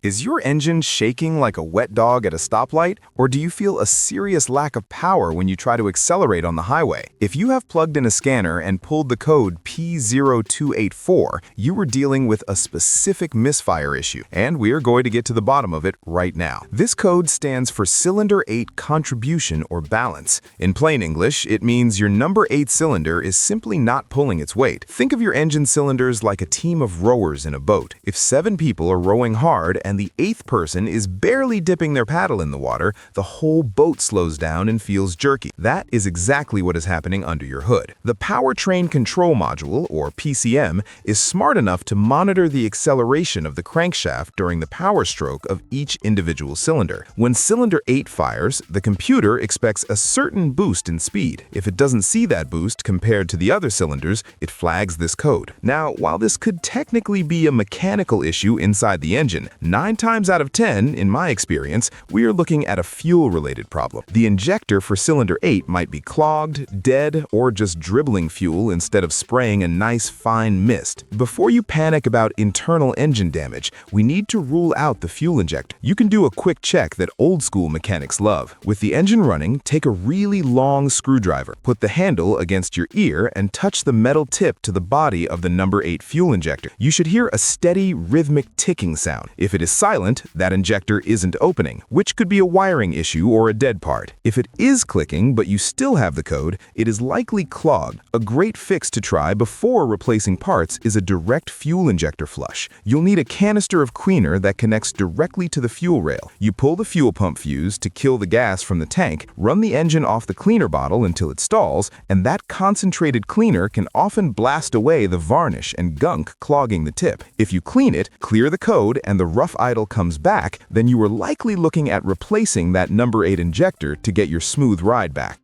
Is your engine shaking like a wet dog at a stoplight, or do you feel a serious lack of power when you try to accelerate on the highway? If you have plugged in a scanner and pulled the code P0284, you were dealing with a specific misfire issue, and we are going to get to the bottom of it right now. This code stands for Cylinder 8 Contribution or Balance. In plain English, it means your number 8 cylinder is simply not pulling its weight. Think of your engine cylinders like a team of rowers in a boat. If 7 people are rowing hard and the 8th person is barely dipping their paddle in the water, the whole boat slows down and feels jerky. That is exactly what is happening under your hood. The Powertrain Control Module, or PCM, is smart enough to monitor the acceleration of the crankshaft during the power stroke of each individual cylinder. When cylinder 8 fires, the computer expects a certain boost in speed. If it doesn't see that boost compared to the other cylinders, it flags this code. Now, while this could technically be a mechanical issue inside the engine, 9 times out of 10, in my experience, we are looking at a fuel-related problem. The injector for cylinder 8 might be clogged, dead, or just dribbling fuel instead of spraying a nice fine mist. Before you panic about internal engine damage, we need to rule out the fuel injector. You can do a quick check that old-school mechanics love. With the engine running, take a really long screwdriver, put the handle against your ear, and touch the metal tip to the body of the number 8 fuel injector. You should hear a steady, rhythmic ticking sound. If it is silent, that injector isn't opening, which could be a wiring issue or a dead part. If it is clicking but you still have the code, it is likely clogged. A great fix to try before replacing parts is a direct fuel injector flush. You'll need a canister of cleaner that connects directly to the fuel rail. You pull the fuel pump fuse to kill the gas from the tank, run the engine off the cleaner bottle until it stalls, and that concentrated cleaner can often blast away the varnish and gunk clogging the tip. If you clean it, clear the code, and the rough idle comes back, then you are likely looking at replacing that number 8 injector to get your smooth ride back.